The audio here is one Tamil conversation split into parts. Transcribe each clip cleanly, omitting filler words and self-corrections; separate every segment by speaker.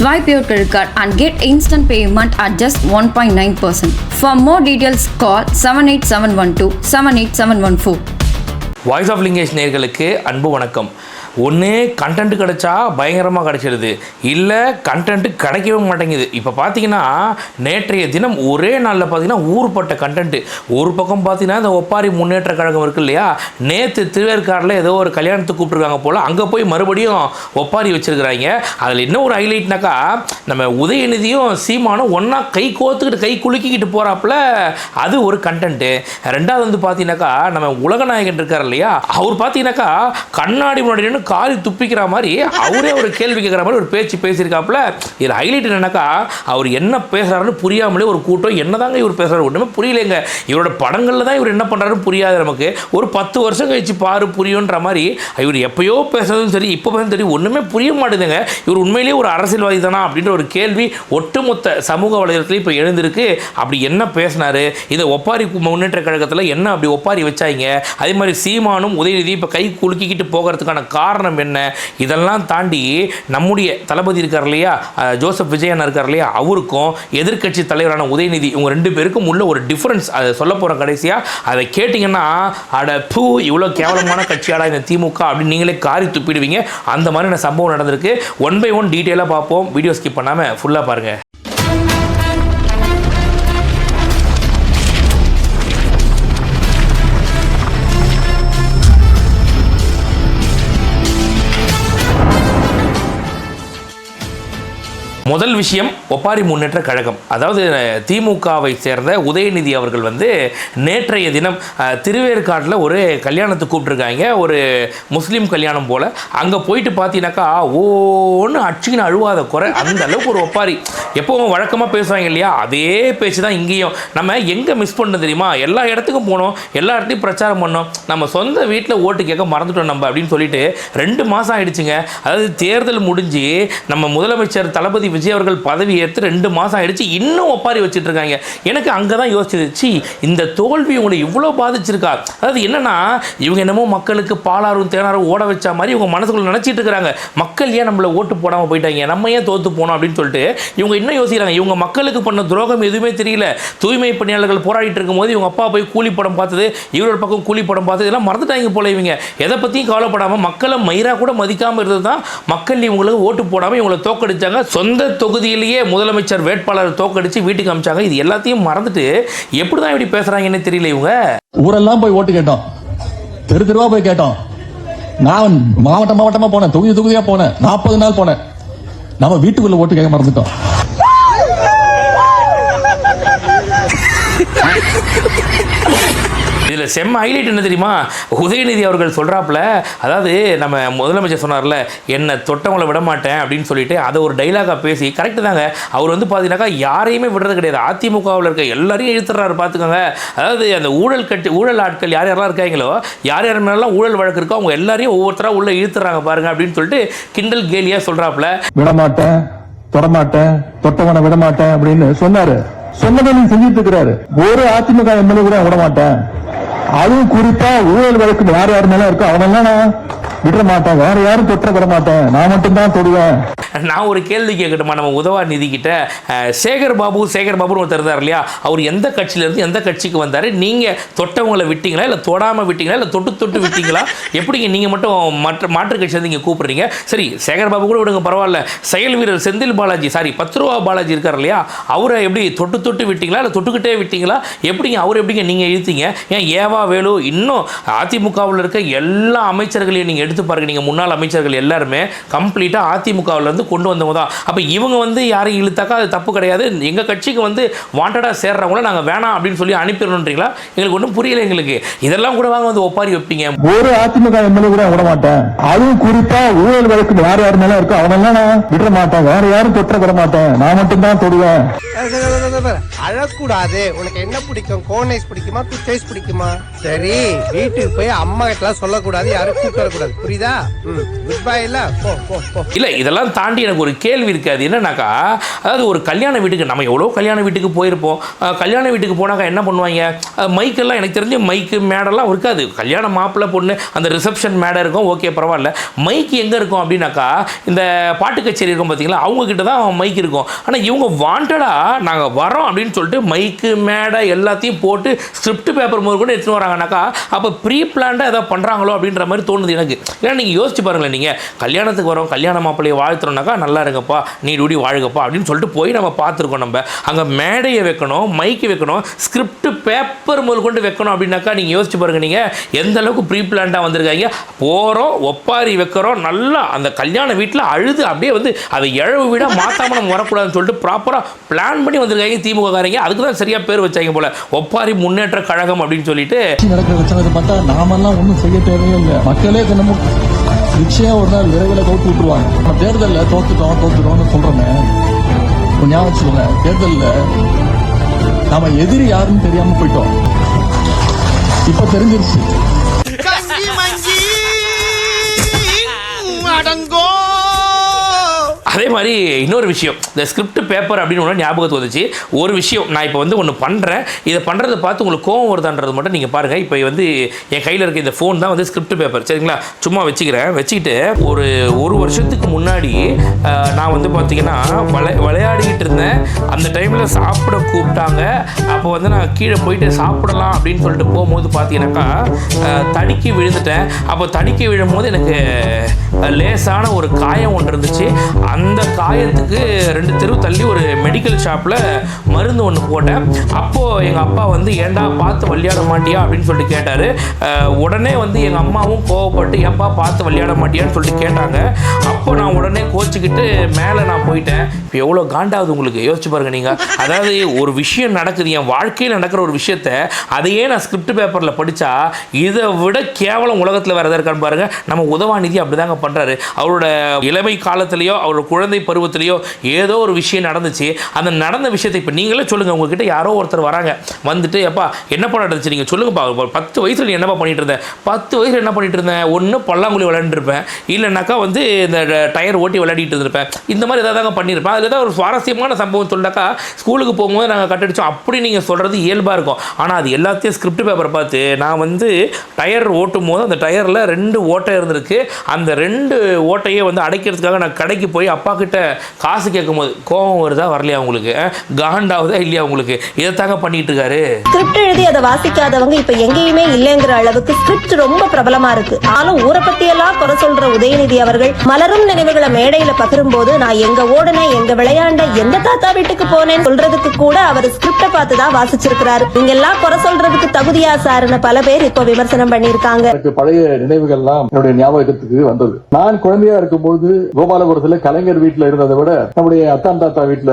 Speaker 1: Swipe your credit card and get instant payment at just 1.9%. For more details, call 78712 78714.
Speaker 2: Voice of Lingesh நேயர்களுக்கு அன்பு வணக்கம். ஒன்று கண்டென்ட் கிடச்சா பயங்கரமாக கிடச்சிடுது, இல்லை கண்டென்ட்டு கிடைக்கவே மாட்டேங்குது. இப்போ பார்த்தீங்கன்னா நேற்றைய தினம் ஒரே நாளில் பார்த்தீங்கன்னா ஊர்பட்ட கண்டென்ட்டு. ஒரு பக்கம் பார்த்தீங்கன்னா இந்த ஒப்பாரி முன்னேற்ற கழகம் இருக்குது இல்லையா, நேற்று திருவேற்காடில் ஏதோ ஒரு கல்யாணத்துக்கு கூப்பிட்ருக்காங்க போல், அங்கே போய் மறுபடியும் ஒப்பாரி வச்சுருக்கிறாங்க. அதில் என்ன ஒரு ஹைலைட்னாக்கா, நம்ம உதயநிதியும் சீமானும் ஒன்றா கை கோத்துக்கிட்டு கை குலுக்கிக்கிட்டு போகிறாப்புல, அது ஒரு கண்டென்ட்டு. ரெண்டாவது வந்து பார்த்தீங்கன்னாக்கா நம்ம உலகநாயகன் இருக்கார் இல்லையா, அவர் பார்த்தீங்கன்னாக்கா கண்ணாடி முன்னாடி காலி துப்பிக்கிற மாதிரி அவரே ஒரு கேள்வி கேட்குற மாதிரி ஒரு பேச்சு பேசியிருக்காப்புல. இதில் ஹைலைட் என்னன்னாக்கா, அவர் என்ன பேசுகிறாருன்னு புரியாமலே ஒரு கூட்டம் என்னதாங்க இவர் பேசுகிறாரு ஒன்றுமே புரியலைங்க. இவரோட படங்களில் தான் இவர் என்ன பண்ணுறாருன்னு புரியாது நமக்கு. ஒரு 10 வருஷம் கழிச்சு பாரு புரியுன்ற மாதிரி இவர் எப்பயோ பேசுறதும் சரி இப்போ பேசுறதும் சரி ஒன்றுமே புரிய மாட்டேதுங்க. இவர் உண்மையிலேயே ஒரு அரசியல்வாதி தானா அப்படின்ற ஒரு கேள்வி ஒட்டுமொத்த சமூக வலைதளத்தில் இப்போ எழுந்திருக்கு. அப்படி என்ன பேசினாரு, இந்த ஒப்பாரி முன்னேற்ற கழகத்தில் என்ன அப்படி ஒப்பாரி வச்சாங்க, அதே மாதிரி சீமானும் உதயநிதி இப்போ கை குலுக்கிக்கிட்டு போகிறதுக்கான காரணம் என்ன, இதெல்லாம் தாண்டி நம்முடைய தளபதி இருக்கார் இல்லையா, ஜோசப் விஜயன் இருக்கார் இல்லையா, அவருக்கும் எதிர்க்கட்சி தலைவரான உதயநிதி இவங்க 2 பேருக்கும் உள்ள ஒரு டிஃபரன்ஸ் அதை சொல்ல போகிறோம் கடைசியாக. அதை கேட்டிங்கன்னா அட பூ இவ்வளோ கேவலமான கட்சியாடா இந்த திமுக அப்படின்னு நீங்களே காரி துப்பிடுவீங்க. அந்த மாதிரி சம்பவம் நடந்திருக்கு. 1 by 1 டீட்டெயிலாக பார்ப்போம். வீடியோ ஸ்கிப் பண்ணாமல் ஃபுல்லாக பாருங்கள். முதல் விஷயம் ஒப்பாரி முன்னேற்ற கழகம். அதாவது திமுகவை சேர்ந்த உதயநிதி அவர்கள் வந்து நேற்றைய தினம் திருவேற்காட்டில் ஒரு கல்யாணத்துக்கு கூப்பிட்டுருக்காங்க, ஒரு முஸ்லீம் கல்யாணம் போல். அங்கே போயிட்டு பார்த்தீங்கன்னாக்கா ஒன்று அச்சின்னு அழுவாத குறை, அந்த அளவுக்கு ஒரு ஒப்பாரி. எப்போவும் வழக்கமாக பேசுவாங்க இல்லையா, அதே பேச்சு தான் இங்கேயும். நம்ம எங்கே மிஸ் பண்ண தெரியுமா, எல்லா இடத்துக்கும் போனோம், எல்லா இடத்தையும் பிரச்சாரம் பண்ணோம், நம்ம சொந்த வீட்டில் ஓட்டு கேட்க மறந்துட்டோம் நம்ம அப்படின்னு சொல்லிட்டு 2 மாதம் ஆயிடுச்சுங்க. அதாவது தேர்தல் முடிஞ்சு நம்ம முதலமைச்சர் தளபதி விஜய் அவர்கள் பதவி ஏற்று 2 மாதம் ஆயிடுச்சு, இன்னும் ஒப்பாரி வச்சுட்டு இருக்காங்க. எனக்கு அங்கே தான் யோசிச்சிருச்சு, இந்த தோல்வி உங்களை இவ்வளோ பாதிச்சிருக்கா. அதாவது என்னன்னா, இவங்க என்னமோ மக்களுக்கு பாலாரும் தேனாரும் ஓட வச்ச மாதிரி இவங்க மனசுக்குள்ள நினச்சிட்டு இருக்கிறாங்க. மக்கள் ஏன் நம்மளை ஓட்டு போடாமல் போயிட்டாங்க, நம்ம ஏன் தோற்று போனோம் அப்படின்னு சொல்லிட்டு இவங்க இன்னும் யோசிக்கிறாங்க. இவங்க மக்களுக்கு பண்ண துரோகம் எதுவுமே தெரியல. தூய்மை பணியாளர்கள் போராடிட்டு இருக்கும்போது இவங்க அப்பா போய் கூலி படம் பார்த்தது, இவரோட பக்கம் கூலி படம் பார்த்தது, இதெல்லாம் மறந்துட்டாங்க போல. இவங்க எதை பற்றியும் கவலைப்படாமல் மக்களை மயிரா கூட மதிக்காமல் இருந்தது தான் மக்கள் இவங்களுக்கு ஓட்டு போடாமல் இவங்களை தோக்கடிச்சாங்க. சொந்த தொகுதியிலேயே முதலமைச்சர் வேட்பாளர் தோக்கடிச்சு வீட்டுக்கு அமிச்சாங்க. இது எல்லாத்தையும் மறந்துட்டு எப்படி தான் இப்படி பேசுறாங்கன்னு தெரியல. இவங்க
Speaker 3: ஊரெல்லாம் போய் ஓட்டு கேட்டோம், தெரு தெருவா போய் கேட்டோம். நான் மாவட்டமா போனேன், தொகுதியா போனேன், 40 நாள் போனேன். நம்ம வீட்டுக்குள்ள ஓட்டு கேட்க மறந்துட்டோம்.
Speaker 2: இதில் செம்ம ஹைலைட் என்ன தெரியுமா, உதயநிதி அவர்கள் சொல்கிறாப்புல, அதாவது நம்ம முதலமைச்சர் சொன்னார்ல என்னை தொட்டவங்களை விட மாட்டேன் அப்படின்னு சொல்லிட்டு அதை ஒரு டைலாகாக பேசி, கரெக்டு தாங்க. அவர் வந்து பார்த்தீங்கன்னாக்கா யாரையுமே விடுறது கிடையாது. அதிமுகவில் இருக்க எல்லாரையும் இழுத்துறாரு பார்த்துக்கோங்க. அதாவது அந்த ஊழல் ஆட்கள் யார் யாரெல்லாம் இருக்காங்களோ, யார் யார் மேலாம் ஊழல் வழக்கு இருக்கோ அவங்க எல்லாரையும் ஒவ்வொருத்தராக உள்ள இழுத்துறாங்க பாருங்க அப்படின்னு சொல்லிட்டு கிண்டல் கேலியாக சொல்கிறாப்புல.
Speaker 3: விடமாட்டேன், தொடமாட்டேன், தொட்டவனை விடமாட்டேன் அப்படின்னு சொன்னாரு. சொன்னதை செஞ்சுட்டு இருக்கிறாரு. ஒரு அதிமுக எம்எல்ஏ கூட விட மாட்டேன், அதுவும் குறிப்பா ஊழல் வழக்கு யார் யார் மேல இருக்கோ அவனெல்லாம் நான் விட மாட்டேன், வேற யாரும் தொற்ற விட மாட்டேன், நான் மட்டும்தான் தொடுவேன்.
Speaker 2: நான் ஒரு கேள்வி கேட்கட்டுமா, நம்ம உதயநிதி கிட்ட சேகர் பாபுன்னு ஒருத்தர் இருந்தார் இல்லையா, அவர் எந்த கட்சியிலேருந்து எந்த கட்சிக்கு வந்தார், நீங்கள் தொட்டவங்களை விட்டீங்களா இல்லை தொடாமல் விட்டீங்களா இல்லை தொட்டு விட்டீங்களா, எப்படிங்க நீங்கள் மட்டும் மாற்று கட்சியிலேருந்து இங்கே கூப்பிட்றீங்க? சரி சேகர் பாபு கூட விடுங்க பரவாயில்ல, செயல் வீரர் செந்தில் பாலாஜி 10 ரூபா பாலாஜி இருக்கார் இல்லையா, அவரை எப்படி தொட்டு விட்டீங்களா இல்லை தொட்டுக்கிட்டே விட்டீங்களா, எப்படிங்க அவர் எப்படிங்க நீங்கள் இழுத்தீங்க? ஏன் ஏவா வேலு இன்னும் அதிமுகவில் இருக்க எல்லா அமைச்சர்களையும் நீங்கள் எடுத்து பாருங்க, நீங்கள் முன்னாள் அமைச்சர்கள் எல்லாருமே கம்ப்ளீட்டாக அதிமுகவில் கொண்டு வந்தவங்க தான். அப்போ இவங்க வந்து யாரையும் இழுத்தாக்கா அது தப்பு கிடையாது. எங்கள் கட்சிக்கு வந்து வாண்டடாக சேர்றவங்கள நாங்கள் வேணாம் அப்படின்னு சொல்லி அனுப்பிடணுன்றீங்களா? எங்களுக்கு ஒன்றும் புரியல. எங்களுக்கு இதெல்லாம் கூட வாங்க வந்து ஒப்பாரி வைப்பீங்க.
Speaker 3: ஒரு அதிமுக எம்எல்ஏ கூட விட மாட்டேன், அதுவும் குறிப்பா ஊழல் வழக்கு யார் யார் மேல இருக்கோ அவனெல்லாம் நான் விட மாட்டேன், வேற யாரும் தொற்ற விட மாட்டேன், நான் மட்டும்தான் தொடுவேன்.
Speaker 4: அழக்கூடாது. உனக்கு என்ன பிடிக்கும், கோன் ஐஸ் பிடிக்குமா, குச் ஐஸ் பிடிக்குமா? சரி வீட்டுக்கு போய் அம்மா கிட்ட சொல்லக்கூடாது, யாரும் கூப்பிட்டு வரக்கூடாது, புரியுதா? Good bye. இல்ல போ போ போ.
Speaker 2: இல்லை இதெல்லாம் தாண்டி எனக்கு ஒரு கேள்வி இருக்காது. என்னன்னாக்கா, அதாவது ஒரு கல்யாண வீட்டுக்கு நம்ம எவ்வளோ கல்யாண வீட்டுக்கு போயிருப்போம். கல்யாண வீட்டுக்கு போனாக்கா என்ன பண்ணுவாங்க, மைக்கெல்லாம் எனக்கு தெரிஞ்சு மைக்கு மேடெல்லாம் இருக்காது. கல்யாண மாப்பிள்ளை பொண்ணு அந்த ரிசப்ஷன் மேடை இருக்கும், ஓகே பரவாயில்ல. மைக்கு எங்கே இருக்கும் அப்படின்னாக்கா, இந்த பாட்டு கச்சேரி இருக்கும் பார்த்தீங்களா, அவங்கக்கிட்ட தான் மைக் இருக்கும். ஆனால் இவங்க வாண்டடாக நாங்கள் வரோம் அப்படின்னு சொல்லிட்டு மைக்கு மேடை எல்லாத்தையும் போட்டு ஸ்கிரிப்ட் பேப்பர் முதல் கூட எடுத்துன்னு வராங்கனாக்கா, அப்போ ப்ரீ பிளான்டாக எதாவது பண்ணுறாங்களோ அப்படின்ற மாதிரி தோணுது எனக்கு. ஏன்னா நீங்கள் யோசிச்சு பாருங்களேன், நீங்கள் கல்யாணத்துக்கு வரோம், கல்யாண மாப்பிள்ளையை வாழ்த்துறோம்னாக்கா நல்லா இருங்கப்பா, நீ டூடி வாழுங்கப்பா அப்படின்னு சொல்லிட்டு போய் நம்ம பார்த்துருக்கோம். நம்ம அங்கே மேடையை வைக்கணும், மைக்கு வைக்கணும், ஸ்கிரிப்ட் பேப்பர் முதல் கொண்டு வைக்கணும் அப்படின்னாக்கா நீங்கள் யோசிச்சு பாருங்கள், நீங்கள் எந்த அளவுக்கு ப்ரீ பிளான்டாக வந்திருக்காங்க. போகிறோம், ஒப்பாரி வைக்கிறோம், நல்லா அந்த கல்யாண வீட்டில் அழுது அப்படியே வந்து அதை இழவு வீட மாற்றாமல் நம்ம வரக்கூடாதுன்னு சொல்லிட்டு ப்ராப்பராக பிளான் பண்ணி வந்திருக்காங்க திமுக காரங்க. அதுக்கு தான் சரியாக பேர் வச்சாங்க போல, ஒப்பாரி முன்னேற்ற கழகம் அப்படின்னு சொல்லிட்டு.
Speaker 3: நடக்கிற லட்சணத்தை பார்த்தா நாமெல்லாம் ஒன்றும் செய்ய தேவையே இல்லை. மக்களே தினமும் நிச்சயம் ஒரு நாள் விரைவில் கவுத்து விட்டுருவாங்க. நம்ம தேர்தலில் தோத்துட்டோம்னு சொல்றோமே, ஞாபகம் வச்சுக்கோங்க, தேர்தலில் நாம எதிரி யாருன்னு தெரியாம போயிட்டோம். இப்ப தெரிஞ்சிருச்சு.
Speaker 2: அதே மாதிரி இன்னொரு விஷயம், இந்த ஸ்கிரிப்ட் பேப்பர் அப்படின்னு ஒன்று ஞாபகத்துக்கு வந்துச்சு. ஒரு விஷயம் நான் இப்போ வந்து ஒன்று பண்ணுறேன், இதை பண்ணுறதை பார்த்து உங்களுக்கு கோவம் வருதான்றது மட்டும் நீங்கள் பாருங்கள். இப்போ வந்து என் கையில் இருக்க இந்த ஃபோன் தான் வந்து ஸ்கிரிப்ட் பேப்பர், சரிங்களா? சும்மா வச்சுக்கிட்டு ஒரு வருஷத்துக்கு முன்னாடி நான் வந்து பார்த்தீங்கன்னா விளையாடிக்கிட்டு இருந்தேன். அந்த டைமில் சாப்பிட கூப்பிட்டாங்க. அப்போ வந்து நான் கீழே போயிட்டு சாப்பிடலாம் அப்படின்னு சொல்லிட்டு போகும்போது பார்த்தீங்கன்னாக்கா தடுக்கி விழுந்துட்டேன். அப்போ தடுக்கி விழும்போது எனக்கு லேசான ஒரு காயம் ஒன்று இருந்துச்சு. அந்த காயத்துக்கு 2 தெரு தள்ளி ஒரு மெடிக்கல் ஷாப்பில் மருந்து ஒன்று போட்டேன். அப்போது எங்கள் அப்பா வந்து ஏண்டா பார்த்து விளையாட மாட்டியா அப்படின்னு சொல்லிட்டு கேட்டார். உடனே வந்து எங்கள் அம்மாவும் கோவப்பட்டு ஏன்பா பார்த்து விளையாட மாட்டியான்னு சொல்லிட்டு கேட்டாங்க. அப்போ நான் உடனே கோச்சிக்கிட்டு மேலே நான் போயிட்டேன். இப்போ எவ்வளோ காண்டாகுது உங்களுக்கு யோசிச்சு பாருங்கள் நீங்கள். அதாவது ஒரு விஷயம் நடக்குது, என் வாழ்க்கையில் நடக்கிற ஒரு விஷயத்தை அதையே நான் ஸ்கிரிப்ட் பேப்பரில் படித்தா இதை விட கேவலம் உலகத்தில் வேறு எதாவது இருக்கான்னு பாருங்கள். நம்ம உதவாநிதி அப்படி தாங்க பண்ணுறாரு. அவரோட இளமை காலத்திலேயோ அவரோட குழந்தை பருவத்திலேயோ ஏதோ ஒரு விஷயம் நடந்துச்சு. அந்த நடந்த விஷயத்தை இப்போ நீங்களே சொல்லுங்கள். உங்ககிட்ட யாரோ ஒருத்தர் வராங்க, வந்துட்டு எப்பா என்ன பண்ண நடந்துச்சு நீங்கள் சொல்லுங்கப்பா. 10 வயசில் நீ என்னப்பா பண்ணிட்டு இருந்தேன்? 10 வயசில் என்ன பண்ணிட்டு இருந்தேன்? ஒன்று பல்லாங்குழி விளையாண்டுருப்பேன், இல்லைனாக்கா வந்து இந்த டயர் ஓட்டி விளையாடிட்டு இருந்திருப்பேன். இந்த மாதிரி எதாவது தாங்க பண்ணியிருப்பேன். அதில் ஏதாவது ஒரு சுவாரஸ்யமான சம்பவம் சொன்னாக்கா ஸ்கூலுக்கு போகும்போது நாங்கள் கட்டடிச்சோம் அப்படி நீங்கள் சொல்கிறது இயல்பாக இருக்கும். ஆனால் அது எல்லாத்தையும் ஸ்கிரிப்ட் பேப்பரை பார்த்து நான் வந்து டயர் ஓட்டும் போது அந்த டயரில் 2 ஓட்டை இருந்திருக்கு. அந்த 2 ஓட்டையே வந்து அடைக்கிறதுக்காக நான் கடைக்கு போய் அப்பா கிட்ட காசு கேட்கும் போது கோபம் வருதா வரலையா உங்களுக்கு? காண்டாவதா இல்லையா உங்களுக்கு? இதைத்தாங்க பண்ணிட்டு இருக்காரு.
Speaker 5: ஸ்கிரிப்ட் எழுதி அதை வாசிக்காதவங்க இப்ப எங்கேயுமே இல்லைங்கிற அளவுக்கு ஸ்கிரிப்ட் ரொம்ப பிரபலமா இருக்கு. ஆனாலும் ஊரை பத்தியெல்லாம் குறை சொல்ற உதயநிதி அவர்கள் மலரும் நினைவுகளை மேடையில பகிரும் போது நான் எங்க ஓடுனேன், எங்க விளையாண்ட, எந்த தாத்தா வீட்டுக்கு போனேன்னு சொல்றதுக்கு கூட அவர் ஸ்கிரிப்ட பார்த்துதான் வாசிச்சிருக்கிறாரு. நீங்க எல்லாம் குறை சொல்றதுக்கு தகுதியா சாருன்னு பல பேர் இப்ப விமர்சனம் பண்ணிருக்காங்க.
Speaker 3: பழைய நினைவுகள்லாம் என்னுடைய ஞாபகத்துக்கு வந்தது. நான் குழந்தையா இருக்கும்போது கோபாலபுரத்துல கலைஞர் வீட்டுல இருந்ததை விட நம்முடைய அத்தான் தாத்தா வீட்டுல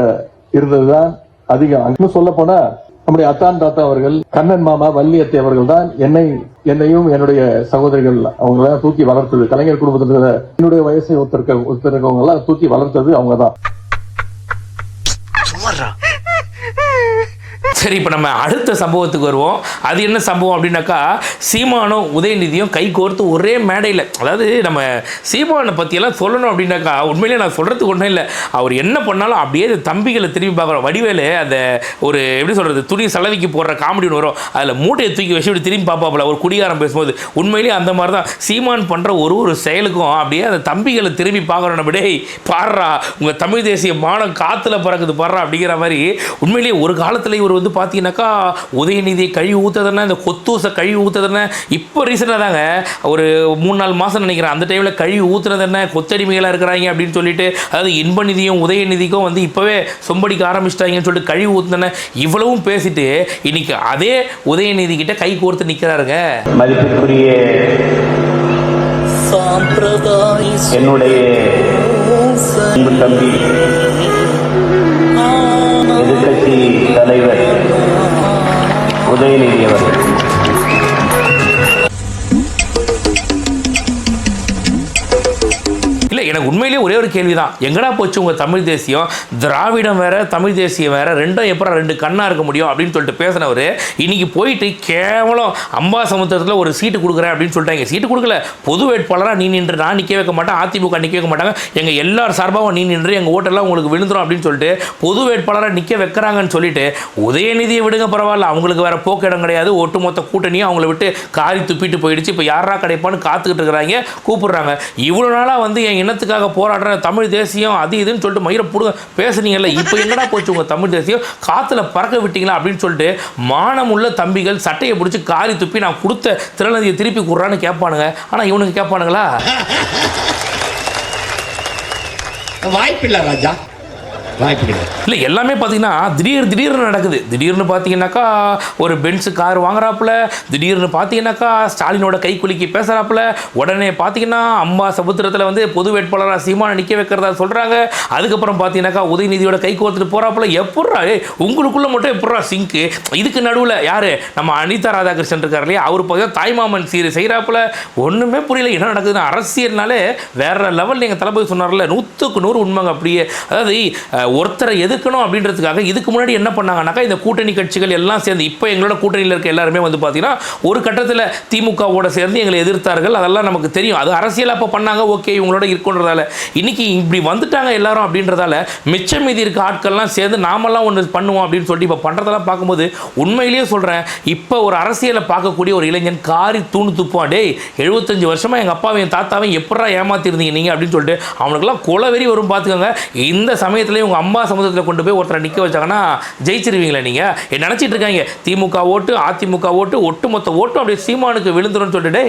Speaker 3: இருந்ததுதான் அதிகம். இன்னும் சொல்ல போனா நம்முடைய அத்தான் தாத்தா அவர்கள், கண்ணன் மாமா, வள்ளியத்தை அவர்கள் தான் என்னையும் என்னுடைய சகோதரிகள் அவங்க தூக்கி வளர்த்தது. கலைஞர் குடும்பத்தில் என்னுடைய வயசை ஒருத்தருக்கவங்க எல்லாம் தூக்கி வளர்த்தது அவங்க தான்.
Speaker 2: சரி, இப்போ நம்ம அடுத்த சம்பவத்துக்கு வருவோம். அது என்ன சம்பவம் அப்படின்னாக்கா, சீமானும் உதயநிதியும் கை கோர்த்து ஒரே மேடையில், அதாவது நம்ம சீமானை பற்றியெல்லாம் சொல்லணும் அப்படின்னாக்கா உண்மையிலே நான் சொல்கிறதுக்கு ஒன்றும் இல்லை. அவர் என்ன பண்ணாலும் அப்படியே தம்பிகளை திரும்பி பார்க்குறோம். வடிவேலு அந்த ஒரு எப்படி சொல்கிறது, துணி சலவிக்கு போடுற காமெடி ஒன்று வரும், அதில் மூட்டையை தூக்கி வச்சு இப்படி திரும்பி பார்ப்பாப்புல ஒரு குடிகாரம் பேசும்போது. உண்மையிலேயே அந்த மாதிரி தான் சீமான் பண்ணுற ஒரு செயலுக்கும் அப்படியே அந்த தம்பிகளை திரும்பி பார்க்குறோம். நம்ம டேய் பாடுறா, உங்கள் தமிழ் தேசிய மானம் காற்றுல பறக்குது பாடுறா அப்படிங்கிற மாதிரி. உண்மையிலேயே ஒரு காலத்தில் இவர் வந்து பார்த்தீங்கன்னாக்கா உதயநிதியை கழுவி ஊற்றுறதுனா, இந்த கொத்தூசை கழுவி ஊற்றுறதுனா, இப்போ ரீசெண்டாக தாங்க ஒரு 3-4 மாதம் நினைக்கிறேன், அந்த டைமில் கழுவி ஊற்றுறது என்ன கொத்தடிமைகளாக இருக்கிறாங்க அப்படின்னு சொல்லிட்டு, அதாவது இன்பநிதியும் உதயநிதிக்கும் வந்து இப்போவே சொம்படிக்க ஆரம்பிச்சிட்டாங்கன்னு சொல்லிட்டு கழுவி ஊற்றுன இவ்வளவும் பேசிட்டு இன்னைக்கு அதே உதயநிதி கிட்ட கை கோர்த்து நிற்கிறாருங்க.
Speaker 6: மதிப்புக்குரிய என்னுடைய அன்பு தம்பி எதிர்கட்சி தலைவர் உதயநிதி அவர்கள்
Speaker 2: இல்லை, எனக்கு உண்மையிலேயே ஒரே ஒரு கேள்வி தான், எங்கடா போச்சு உங்கள் தமிழ் தேசியம்? திராவிடம் வேற தமிழ் தேசியம் வேற, ரெண்டும் எப்போ ரெண்டு கண்ணாக இருக்க முடியும் அப்படின்னு சொல்லிட்டு பேசினவர் இன்னைக்கு போயிட்டு கேவலம் அம்பாசமுத்திரத்தில் ஒரு சீட்டு கொடுக்குறேன் அப்படின்னு சொல்லிட்டாங்க. சீட்டு கொடுக்கல, பொது வேட்பாளராக நீ நின்று, நான் நிற்க வைக்க மாட்டேன், அதிமுக நிற்க வைக்க மாட்டாங்க, எங்கள் எல்லார் சார்பாகவும் நீ நின்று எங்கள் ஓட்டெல்லாம் உங்களுக்கு விழுந்துடும் அப்படின்னு சொல்லிட்டு பொது வேட்பாளராக நிற்க வைக்கிறாங்கன்னு சொல்லிட்டு உதயநிதியை விடுங்க பரவாயில்ல, அவங்களுக்கு வேற போக்கு இடம் கிடையாது, ஒட்டுமொத்த கூட்டணியும் அவங்கள விட்டு காரி துப்பிட்டு போயிடுச்சு. இப்போ யாரா கிடைப்பான்னு காத்துக்கிட்டு இருக்கிறாங்க, கூப்பிடுறாங்க. இவ்வளோ நாளாக வந்து என் இனத்துக்காக போராடுற தமிழ் தேசியம் அது இதுன்னு சொல்லிட்டு மயிரை புடுங்க பேசுனீங்கல்ல, இப்போ எங்கடா போச்சு உங்கள் தமிழ் தேசியம்? காற்றுல பறக்க விட்டீங்களா அப்படின்னு சொல்லிட்டு மானமுள்ள தம்பிகள் சட்டையை பிடிச்சி காரி துப்பி நான் கொடுத்த திருநதியை திருப்பி கொடுறான்னு கேட்பானுங்க. ஆனால் இவனுக்கு கேட்பானுங்களா?
Speaker 7: வாய்ப்பில்லை ராஜா,
Speaker 2: இல்லை, எல்லாமே பார்த்தீங்கன்னா திடீர்னு நடக்குது. திடீர்னு பார்த்தீங்கன்னாக்கா ஒரு பென்ஸு கார் வாங்குறாப்புல, திடீர்னு பார்த்தீங்கன்னாக்கா ஸ்டாலினோட கைக்குலுக்கி பேசுகிறாப்புல, உடனே பார்த்தீங்கன்னா அம்மா சமுத்திரத்தில் வந்து பொது வேட்பாளராக சீமானை நிற்க வைக்கிறதா சொல்கிறாங்க. அதுக்கப்புறம் பார்த்தீங்கன்னாக்கா உதயநிதியோட கை கோர்த்துட்டு போகிறாப்புல. எப்பட்றா உங்களுக்குள்ளே மட்டும் எப்பட்றா சிங்க்கு? இதுக்கு நடுவில் யார் நம்ம அனிதா ராதாகிருஷ்ணன் இருக்கார் இல்லையா, அவர் பார்த்தீங்கன்னா தாய்மாமன் சீர் செய்கிறாப்புல. ஒன்றுமே புரியல என்ன நடக்குதுன்னா. அரசியல்னாலே வேற லெவல். நீங்கள் தளபதி சொன்னார்ல, 100க்கு 100 உண்மைங்க. அப்படியே அதாவது ஒருத்தரை எதுக்கணும் அப்படின்றதுக்காக இதுக்கு முன்னாடி என்ன பண்ணாங்கன்னாக்கா, இந்த கூட்டணி கட்சிகள் எல்லாம் சேர்ந்து இப்போ எங்களோட கூட்டணியில் இருக்க எல்லாருமே வந்து பார்த்தீங்கன்னா ஒரு கட்டத்தில் திமுகவோட சேர்ந்து எங்களை எதிர்த்தார்கள். அதெல்லாம் நமக்கு தெரியும். அது அரசியல் அப்போ பண்ணாங்க, ஓகே இவங்களோட இருக்குன்றதால. இன்னைக்கு இப்படி வந்துட்டாங்க எல்லாரும் அப்படின்றதால மிச்சம் மீதி இருக்க ஆட்கள்லாம் சேர்ந்து நாமெல்லாம் ஒன்று பண்ணுவோம் அப்படின்னு சொல்லிட்டு இப்போ பண்ணுறதெல்லாம் பார்க்கும்போது உண்மையிலேயே சொல்கிறேன், இப்போ ஒரு அரசியலை பார்க்கக்கூடிய ஒரு இளைஞன் காரி தூணு துப்பான். டேய் 75 வருஷமாக எங்கள் அப்பாவை என் தாத்தாவையும் எப்படா ஏமாத்திருந்தீங்க நீங்கள் அப்படின்னு சொல்லிட்டு அவனுக்குலாம் கொலவெறி வரும். பார்த்துக்கோங்க. இந்த சமயத்தில் உங்கள் அம்மா சமுதிரத்தில் கொண்டு போய் ஒருத்தரை நிற்க வச்சாங்கன்னா ஜெயிச்சிருவீங்களா? நீங்கள் நினச்சிட்டு இருக்காங்க திமுக ஓட்டு அதிமுக ஓட்டு ஒட்டுமொத்த ஓட்டும் அப்படியே சீமானுக்கு விழுந்துடும் சொல்லிட்டு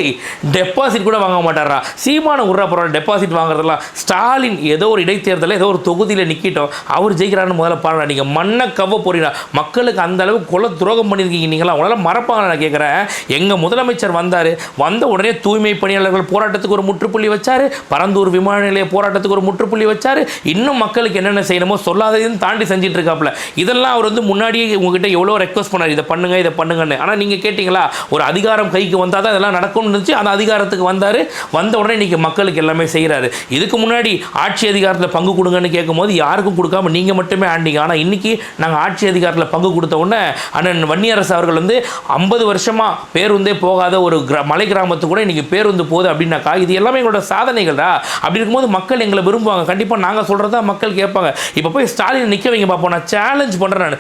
Speaker 2: டெபாசிட் கூட வாங்க மாட்டாரா? சீமான உர்றா பரவாயில்ல, டெபாசிட் வாங்குறதெல்லாம். ஸ்டாலின் ஏதோ ஒரு இடைத்தேர்தலில் ஏதோ ஒரு தொகுதியில் நிற்கிட்டோம், அவர் ஜெயிக்கிறான்னு முதல்ல பாருங்க. நீங்கள் மண்ணை கவ போறீங்க, மக்களுக்கு அந்த அளவுக்கு கொலை துரோகம் பண்ணியிருக்கீங்க. நீங்களா உங்களால் மறப்பாங்க? நான் கேட்குறேன். எங்கள் முதலமைச்சர் வந்த உடனே தூய்மை பணியாளர்கள் போராட்டத்துக்கு ஒரு முற்றுப்புள்ளி வச்சாரு, பரந்தூர் விமான நிலைய போராட்டத்துக்கு ஒரு முற்றுப்புள்ளி வச்சாரு. இன்னும் மக்களுக்கு என்னென்ன செய்யணுமோ சொல்லாததையும் தாண்டி செஞ்சுட்டு இருக்காப்புல. இதெல்லாம் அவர் வந்து முன்னாடியே உங்ககிட்ட எவ்வளோ ரெக்வஸ்ட் பண்ணார், இதை பண்ணுங்கன்னு. ஆனால் நீங்கள் கேட்டிங்களா? ஒரு அதிகாரம் கைக்கு வந்தால் தான் இதெல்லாம் நடக்கும்னு இருந்துச்சு. அந்த அதிகாரத்துக்கு வந்த உடனே இன்றைக்கி மக்களுக்கு எல்லாமே செய்கிறாரு. இதுக்கு முன்னாடி ஆட்சி அதிகாரத்தில் பங்கு கொடுங்கன்னு கேட்கும்போது யாருக்கும் கொடுக்காம நீங்கள் மட்டுமே ஆண்டிங்க. ஆனால் இன்றைக்கி நாங்கள் ஆட்சி அதிகாரத்தில் பங்கு கொடுத்த உடனே அண்ணன் வன்னியரசு அவர்கள் வந்து 50 வருஷமாக பேருந்தே போகாத ஒரு மலை கிராமத்துக்கு கூட இன்றைக்கி பேருந்து போகுது அப்படின்னாக்கா இது எல்லாமே எங்களோட சாதனைகள் தான். அப்படி இருக்கும்போது மக்கள் எங்களை விரும்புவாங்க. கண்டிப்பாக நாங்கள் சொல்கிறதா மக்கள் கேட்பாங்க. இப்போ போய் ஸ்டாலினை நிற்க வைங்க பார்ப்போம். நான் சேலஞ்ச் பண்ணுறேன்.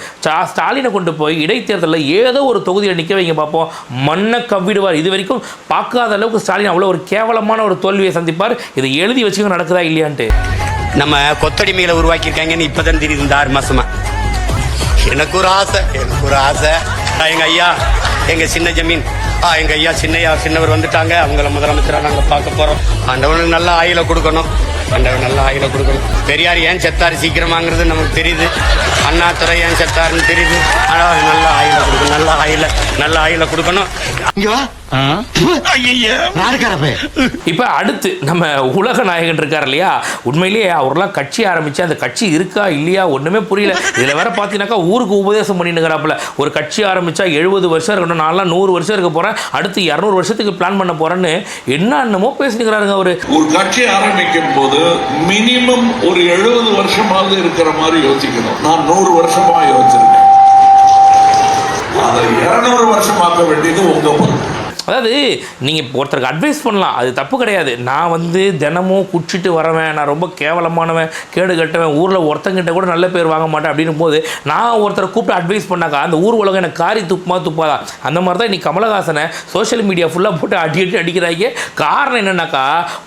Speaker 2: ஸ்டாலினை கொண்டு போய் இடைத்தேர்தலில் ஏதோ ஒரு தொகுதியில் நிற்க வைங்க பார்ப்போம். மண்ணை கவ்விடுவார். இது வரைக்கும் பார்க்காத அளவுக்கு ஸ்டாலின் அவ்வளோ ஒரு கேவலமான ஒரு தோல்வியை சந்திப்பார். இதை எழுதி வச்சுக்க நடக்குதா இல்லையான்ட்டு.
Speaker 7: நம்ம கொத்தடிமையில உருவாக்கியிருக்காங்கன்னு இப்பதான் தெரியுது இந்த 6 மாசமா. எனக்கு ஒரு ஆசை எங்க ஐயா, எங்க சின்ன ஜமீன், எங்க ஐயா சின்னவர் வந்துட்டாங்க. அவங்கள முதலமைச்சரா நாங்க பார்க்க போறோம். ஆண்டவனுக்கு நல்ல ஆயில கொடுக்கணும். பெரியார் ஏன் செத்தாரு சீக்கிரமாங்கிறது நமக்கு தெரியுது. அண்ணாதுரை ஏன் செத்தாருன்னு தெரியுது. ஆனால் நல்ல ஆயில கொடுக்கணும்.
Speaker 2: இப்ப அடுத்து நம்ம உலக நாயகன் இருக்கார் இல்லையா, உண்மையிலேயே அவர்லாம் கட்சி ஆரம்பிச்சு அந்த கட்சி இருக்கா இல்லையா ஒண்ணுமே புரியல. இதுல வேற பாத்தீங்கன்னாக்கா ஊருக்கு உபதேசம் பண்ணிட்டுங்கிறாப்புல. ஒரு கட்சி ஆரம்பிச்சா 70 வருஷம் இருக்கணும், நான்லாம் 100 வருஷம் இருக்க போறேன், அடுத்து 200 வருஷத்துக்கு பிளான் பண்ண போறேன்னு என்னமோ பேசினுக்கிறாருங்க அவரு.
Speaker 8: ஒரு கட்சி ஆரம்பிக்கும் போது மினிமம் ஒரு 70 வருஷமாவது இருக்கிற மாதிரி யோசிக்கணும். நான் 100 வருஷமா யோசிச்சிருக்கேன். அதை 200 வருஷமாக்க வேண்டியது உங்க பொறுப்பு.
Speaker 2: அதாவது நீங்கள் ஒருத்தருக்கு அட்வைஸ் பண்ணலாம், அது தப்பு கிடையாது. நான் வந்து தினமும் குடிச்சிட்டு வரவேன், நான் ரொம்ப கேவலமானவன், கேடு கட்டவன், ஊரில் ஒருத்தங்கிட்ட கூட நல்ல பேர் வாங்க மாட்டேன் அப்படின்னும் போது நான் ஒருத்தரை கூப்பிட்டு அட்வைஸ் பண்ணாக்கா அந்த ஊர் உலகம் எனக்கு காரி துப்பாதா? அந்த மாதிரி தான் இன்னைக்கு கமலஹாசனை சோஷியல் மீடியா ஃபுல்லாக போட்டு அடிக்கிறாங்க. காரணம் என்னன்னாக்கா,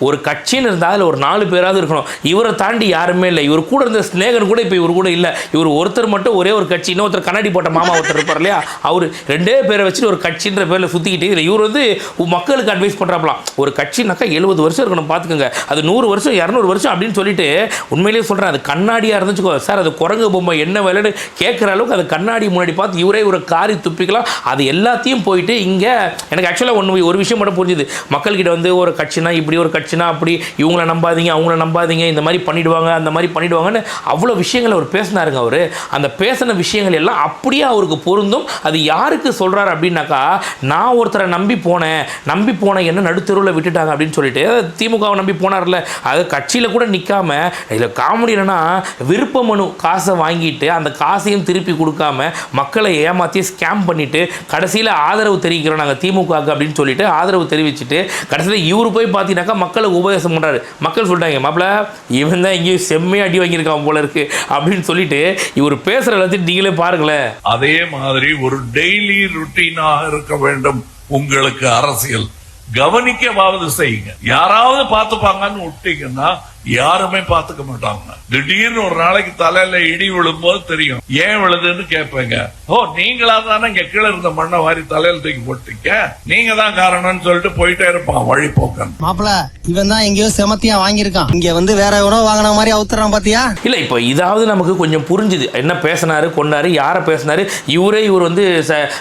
Speaker 2: ஒரு கட்சின்னு இருந்தால் அதில் ஒரு 4 பேராவது இருக்கணும். இவரை தாண்டி யாருமே இல்லை. இவர் கூட இருந்த ஸ்நேகன் கூட இப்போ இவர் கூட இல்லை. இவர் ஒருத்தர் மட்டும் ஒரே ஒரு கட்சி, இன்னொருத்தர் கண்ணாடி போட்ட மாமா ஒருத்தர் இருப்பார் இல்லையா, அவர் 2 பேரை வச்சுட்டு ஒரு கட்சின்ற பேரில் சுற்றிக்கிட்டு இல்லை. இவர் வந்து மக்களுக்கு அட்வைஸ் பண்றாப்லாம். ஒரு கட்சினாக்கா 70 வருஷம் இருக்கணும் பார்த்துக்கோங்க, அது 100 வருஷம் 200 வருஷம் அப்படின்னு சொல்லிட்டு உண்மையிலேயே சொல்கிறேன். அது கண்ணாடியாக இருந்துச்சுக்கோ சார், அது குரங்கு பொம்மை என்ன வேலைன்னு கேட்குற அளவுக்கு அது கண்ணாடி முன்னாடி பார்த்து இவரே ஒரு காரி துப்பிக்கலாம். அது எல்லாத்தையும் போயிட்டு இங்கே எனக்கு ஆக்சுவலாக ஒரு விஷயம் மட்டும் புரிஞ்சுது. மக்கள்கிட்ட வந்து ஒரு கட்சினா இப்படி, ஒரு கட்சினா அப்படி, இவங்கள நம்பாதீங்க அவங்கள நம்பாதீங்க, இந்த மாதிரி பண்ணிவிடுவாங்க அந்த மாதிரி பண்ணிவிடுவாங்கன்னு அவ்வளோ விஷயங்கள் அவர் பேசினாருங்க. அவர் அந்த பேசின விஷயங்கள் எல்லாம் அப்படியே அவருக்கு பொருந்தும். அது யாருக்கு சொல்கிறார் அப்படின்னாக்கா, நான் ஒருத்தரை நம்பி போன என்ன நடுத்தெருவில் விட்டுட்டாங்க அப்படின்னு சொல்லிட்டு திமுகவை நம்பி போனார்ல, அது கட்சியில் கூட நிற்காம, இதில் காமெடி என்னன்னா விருப்ப மனு காசை வாங்கிட்டு அந்த காசையும் திருப்பி கொடுக்காம மக்களை ஏமாற்றி ஸ்கேம் பண்ணிட்டு கடைசியில் ஆதரவு தெரிவிக்கிறோம் நாங்கள் திமுகவுக்கு அப்படின்னு சொல்லிட்டு ஆதரவு தெரிவிச்சுட்டு கடைசியில் இவர் போய் பார்த்தீங்கன்னாக்கா மக்களுக்கு உபதேசம் பண்ணுறாரு. மக்கள் சொல்லிட்டாங்க, மாப்பிள்ள இவன் தான் எங்கேயும் செம்மையாக அடி வாங்கியிருக்கான் போல இருக்கு அப்படின்னு சொல்லிட்டு இவர் பேசுகிற எல்லாத்தையும் நீங்களே பாருங்களேன்.
Speaker 8: அதே மாதிரி ஒரு டெய்லி ருட்டீனாக இருக்க வேண்டும் உங்களுக்கு அரசியல். கவனிக்கவாவது செய்யுங்க. யாராவது பார்த்துப்பாங்கன்னு விட்டீங்கன்னா யாருமே பார்த்துக்க மாட்டாங்க. திடீர்னு ஒரு நாளைக்கு தலையில இடி விழும்போது தெரியும் ஏன் விழுதுன்னு கேட்பேங்க. ஓ, நீங்களா தானே இங்க கீழே இருந்த மண்ணை வாரி தலையில தூக்கி போட்டீங்க, நீங்க தான் காரணம்னு சொல்லிட்டு போயிட்டே இருப்பான் வழிபோக்கன்.
Speaker 4: மாப்பிள இவன் தான் எங்கேயோ செமத்தியா வாங்கியிருக்கான், இங்க வந்து வேற எவனோ வாங்கின மாதிரி அவுத்துறான் பாத்தியா?
Speaker 2: இல்ல, இப்போ இதாவது நமக்கு கொஞ்சம் புரிஞ்சுது என்ன பேசினாரு, கொண்டாரு, யாரை பேசினாரு. இவர் வந்து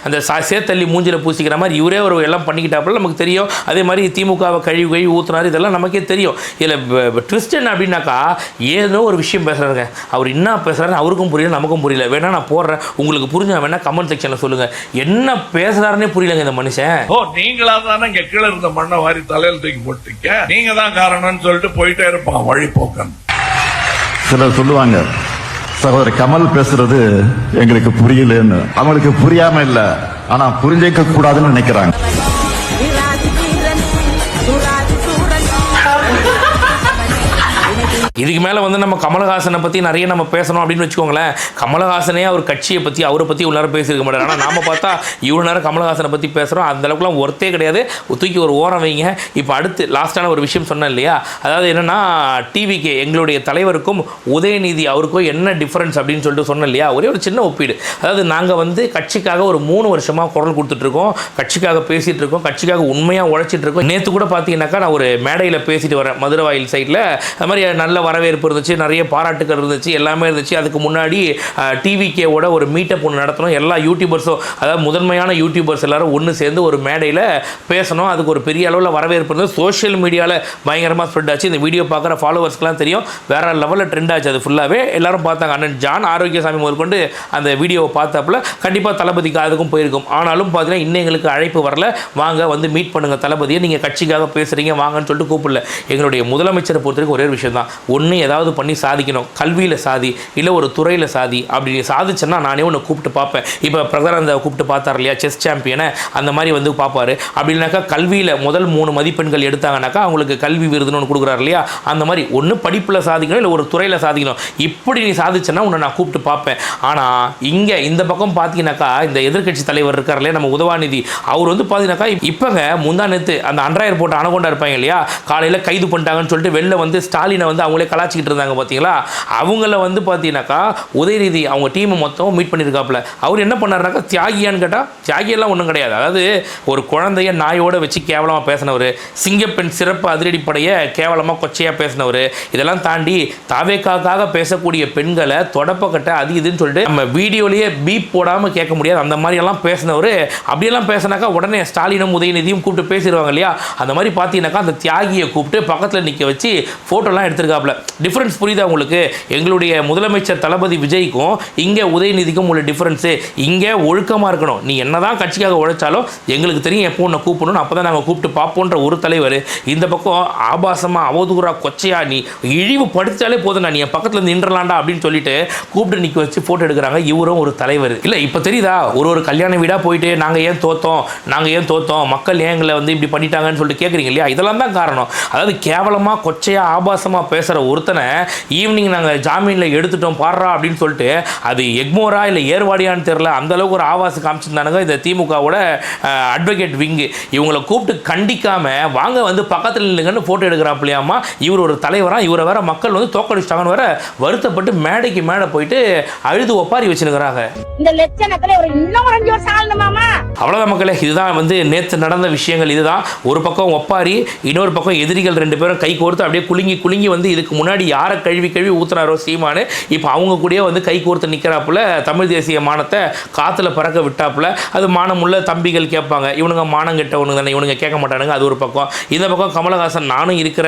Speaker 2: அந்த சேத்தள்ளி மூஞ்சில பூசிக்கிற மாதிரி இவரே ஒரு எல்லாம் பண்ணிக்கிட்டாப்புல நமக்கு தெரியும். அதே மாதிரி திமுகவை கழுவி ஊத்துனாரு, இதெல்லாம் நமக்கே தெரியும். இதுல ட்விஸ்ட் என்ன அப்படின்னாக்கா, ஏதோ ஒரு விஷயம் பேசுறாருங்க, அவர் என்ன பேசுறாரு அவருக்கும் புரியல நமக்கும் புரியல. வேணா நான் போடுறேன், உங்களுக்கு புரிஞ்சா வேணா கமெண்ட் செக்ஷன்ல சொல்லுங்க. என்ன பேசுறாருன்னே புரியலங்க இந்த மனுஷன்.
Speaker 8: ஓ, நீங்களா தானே இங்க கீழே இருந்த மண்ணை வாரி தலையில தூக்கி போட்டீங்க, நீங்க தான் காரணம்னு சொல்லிட்டு போயிட்டே இருப்பான் வழிபோக்கன்.
Speaker 3: சிலர் சொல்லுவாங்க, சகோதரர் கமல் பேசுறது எங்களுக்கு புரியலன்னு. அவங்களுக்கு புரியாம இல்ல, ஆனா புரிஞ்சிக்க கூடாதுன்னு நினைக்கிறாங்க.
Speaker 2: இதுக்கு மேலே வந்து நம்ம கமலஹாசனை பற்றி நிறைய நம்ம பேசணும் அப்படின்னு வச்சுக்கோங்களேன். கமலஹாசனே அவர் கட்சியை பற்றி அவரை பற்றி இவ்வளோ நேரம் பேசியிருக்க மாட்டார். ஆனால் நாம் பார்த்தா இவ்வளோ நேரம் கமலஹாசனை பற்றி பேசுகிறோம். அந்த அளவுக்குலாம் ஒர்த்தே கிடையாது, தூக்கி ஒரு ஓரம் வைங்க. இப்போ அடுத்து லாஸ்ட்டான ஒரு விஷயம் சொன்னேன் இல்லையா, அதாவது என்னென்னா டிவிக்கு எங்களுடைய தலைவருக்கும் உதயநிதி அவருக்கும் என்ன டிஃப்ரென்ஸ் அப்படின்னு சொல்லிட்டு சொன்னேன் இல்லையா. ஒரே ஒரு சின்ன ஒப்பீடு. அதாவது நாங்கள் வந்து கட்சிக்காக ஒரு 3 வருஷமாக குரல் கொடுத்துட்ருக்கோம், கட்சிக்காக பேசிகிட்டு இருக்கோம், கட்சிக்காக உண்மையாக உழைச்சிட்டு இருக்கோம். நேற்று கூட பார்த்தீங்கன்னாக்கா நான் ஒரு மேடையில் பேசிட்டு வரேன் மதுரவாயில் சைடில். அது மாதிரி நல்ல வரவேற்பு இருந்துச்சு, நிறைய பாராட்டுகள் இருந்துச்சு, எல்லாமே இருந்துச்சு. அதுக்கு முன்னாடி டிவிகேவோட ஒரு மீட்டப் ஒன்று நடத்தணும். எல்லா யூடியூபர்ஸும், அதாவது முதன்மையான யூடியூபர்ஸ் எல்லாரும் ஒன்று சேர்ந்து ஒரு மேடையில் பேசணும். அதுக்கு ஒரு பெரிய அளவில் வரவேற்பு இருந்தது. சோஷியல் மீடியாவில் பயங்கரமாக ஸ்ப்ரெட் ஆச்சு. இந்த வீடியோ பார்க்குற ஃபாலோவர்ஸ்க்குலாம் தெரியும், வேற லெவலில் ட்ரெண்ட் ஆச்சு. அது ஃபுல்லாகவே எல்லாரும் பார்த்தாங்க. அண்ணன் ஜான் ஆரோக்கியசாமி முதற்கொண்டு அந்த வீடியோவை பார்த்தாப்புல கண்டிப்பாக தளபதிக்கு அதுக்கும் போயிருக்கும். ஆனாலும் பார்த்தீங்கன்னா இன்னும் எங்களுக்கு அழைப்பு வரல, வாங்க வந்து மீட் பண்ணுங்கள் தளபதியை, நீங்கள் கட்சிக்காக பேசுகிறீங்க வாங்கன்னு சொல்லிட்டு கூப்பிடல. எங்களுடைய முதலமைச்சரை பொறுத்தவரைக்கும் ஒரே விஷயம் தான், ஒன்று ஏதாவது பண்ணி சாதிக்கணும், கல்வியில் சாதி, இல்லை ஒரு துறையில் சாதி. அப்படி சாதிச்சேன்னா நானே ஒன்று கூப்பிட்டு பார்ப்பேன். இப்போ பிரகலாந்த கூப்பிட்டு பார்த்தார் இல்லையா, செஸ் சாம்பியனை, அந்த மாதிரி வந்து பார்ப்பாரு. அப்படின்னாக்கா கல்வியில் முதல் 3 மதிப்பெண்கள் எடுத்தாங்கனாக்கா அவங்களுக்கு கல்வி விருதுன்னு ஒன்று கொடுக்குறாரு இல்லையா, அந்த மாதிரி ஒன்று படிப்பில் சாதிக்கணும், இல்லை ஒரு துறையில் சாதிக்கணும். இப்படி நீ சாதிச்சேன்னா உன்னை நான் கூப்பிட்டு பார்ப்பேன். ஆனால் இங்கே இந்த பக்கம் பார்த்தீங்கன்னாக்கா இந்த எதிர்க்கட்சி தலைவர் இருக்கார் இல்லையா நம்ம உதவாநிதி, அவர் வந்து பார்த்தீங்கன்னாக்கா இப்போங்க முந்தா நேற்று அந்த அன்றாயர் போட்டு அணகொண்டா இருப்பாங்க இல்லையா, காலையில் கைது பண்ணிட்டாங்கன்னு சொல்லிட்டு வெளில வந்து ஸ்டாலினை வந்து அவங்களே கலாச்சிக்கிட்டு இருந்தாங்க பார்த்தீங்களா. அவங்கள வந்து பார்த்தீங்கன்னாக்கா உதயநிதி அவங்க டீமை மொத்தம் மீட் பண்ணியிருக்காப்புல. அவர் என்ன பண்ணாருனாக்கா, தியாகியான்னு கேட்டால் தியாகியெல்லாம் ஒன்றும் கிடையாது. அதாவது ஒரு குழந்தைய நாயோட வச்சு கேவலமாக பேசினவர், சிங்கப்பெண் சிறப்பு அதிரடிப்படையை கேவலமாக கொச்சையாக பேசினவர், இதெல்லாம் தாண்டி தாவேக்காக பேசக்கூடிய பெண்களை தொடப்பக்கட்ட அது இதுன்னு சொல்லிட்டு நம்ம வீடியோலேயே பீப் போடாமல் கேட்க முடியாது, அந்த மாதிரியெல்லாம் பேசினவர். அப்படியெல்லாம் பேசினாக்கா உடனே ஸ்டாலினும் உதயநிதியும் கூப்பிட்டு பேசிடுவாங்க இல்லையா. அந்த மாதிரி பார்த்தீங்கன்னாக்கா அந்த தியாகியை கூப்பிட்டு பக்கத்தில் நிற்க வச்சு ஃபோட்டோலாம் எடுத்திருக்காப்புல. டிஃப்ரென்ஸ் புரியுதா உங்களுக்கு? எங்களுடைய முதலமைச்சர் தளபதி விஜய்க்கும் இங்கே உதயநிதிக்கும் உள்ள டிஃப்ரென்ஸு. இங்கே ஒழுக்கமாக இருக்கணும், நீ என்னதான் கட்சிக்காக உழைச்சாலும் எங்களுக்கு தெரியும் எப்போ உன்னை கூப்பிடணும், அப்போ தான் நாங்கள் கூப்பிட்டு பார்ப்போன்ற ஒரு தலைவர். இந்த பக்கம் ஆபாசமாக அவதூறா கொச்சையா நீ இழிவு படுத்தாலே போதும், நீ என் பக்கத்தில் நின்றலாண்டா அப்படின்னு சொல்லிட்டு கூப்பிட்டு நிற்க வச்சு ஃபோட்டோ எடுக்கிறாங்க. இவரும் ஒரு தலைவர் இல்லை. இப்போ தெரியுதா, ஒரு கல்யாண வீடாக போயிட்டு நாங்கள் ஏன் தோத்தோம், மக்கள் ஏன் எங்களை வந்து இப்படி பண்ணிட்டாங்கன்னு சொல்லிட்டு கேட்குறீங்க இல்லையா. இதெல்லாம் தான் காரணம். அதாவது கேவலமாக கொச்சையாக ஆபாசமாக பேசுகிற ஒருத்தனை ஈவினிங் நாங்கள் ஜாமீனில் எடுத்துட்டோம் பாடுறா அப்படின்னு சொல்லிட்டு, அது எக்மோரா இல்லை ஏர்வாடியான்னு தெரியல, அந்த அளவுக்கு ஒரு ஆபாசம் காமிச்சிருந்தானுங்க இந்த திமுகவோட அட்வொகேட் விங்கு. இவங்களை கூப்பிட்டு கண்டிக்காம வாங்க வந்து பக்கத்தில் இல்லைங்கன்னு ஃபோட்டோ எடுக்கிறாப்பிலையாமா. இவர் ஒரு தலைவராக, இவரை வேற மக்கள் வந்து தோக்கடிச்சிட்டாங்கன்னு வேற வருத்தப்பட்டு மேடைக்கு மேடை போயிட்டு அழுது ஒப்பாரி வச்சுருக்கிறாங்க.
Speaker 9: இந்த லட்சணத்துல ஒரு இன்னும் 5 வருஷம் ஆளணுமாமா.
Speaker 2: அவ்வளோதான் மக்களே, இதுதான் வந்து நேற்று நடந்த விஷயங்கள். இதுதான் ஒரு பக்கம் ஒப்பாரி, இன்னொரு பக்கம் எதிரிகள் 2 பேரும் கை கோர்த்து அப்படியே குலுங்கி வந்து இதுக்கு இதுக்கு முன்னாடி யாரை கழுவி ஊத்துனாரோ சீமானு இப்போ அவங்க கூடயே வந்து கை கோர்த்து நிற்கிறாப்புல தமிழ் தேசிய மானத்தை காற்றுல பறக்க விட்டாப்புல. அது மானமுள்ள தம்பிகள் கேட்பாங்க, இவனுங்க மானம் கெட்டவனுங்க தானே, இவனுங்க கேட்க மாட்டானுங்க. அது ஒரு பக்கம். இந்த பக்கம் கமலஹாசன் நானும் இருக்கிற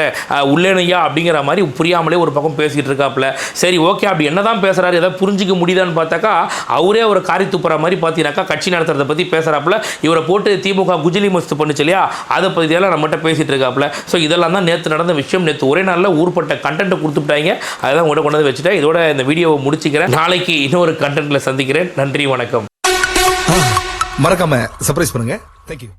Speaker 2: உள்ளேனையா அப்படிங்கிற மாதிரி புரியாமலே ஒரு பக்கம் பேசிகிட்டு இருக்காப்புல. சரி ஓகே, அப்படி என்ன தான் பேசுகிறாரு, எதாவது புரிஞ்சிக்க முடியுதான்னு பார்த்தாக்கா அவரே ஒரு காரி துப்புற மாதிரி பார்த்தீங்கன்னாக்கா கட்சி நடத்துறதை பற்றி பேசுகிறாப்புல. இவரை போட்டு திமுக குஜிலி மஸ்து பண்ணுச்சு இல்லையா, அதை பற்றியெல்லாம் நம்மகிட்ட பேசிகிட்டு இருக்காப்புல. ஸோ இதெல்லாம் தான் நேற்று நடந்த விஷயம். நேற்று ஒரே நாளில் ஊர்பட்ட கண்டென்ட் கொடுத்துட்டாங்க. அதெல்லாம் உங்கள்கிட்ட கொண்டு வந்து வச்சுட்டேன். இதோட இந்த வீடியோவை முடிச்சுக்கிறேன். நாளைக்கு இன்னொரு கண்டென்ட்டில் சந்திக்கிறேன். நன்றி, வணக்கம்.
Speaker 10: மறக்காம சர்ப்ரைஸ் பண்ணுங்க. தேங்க்யூ.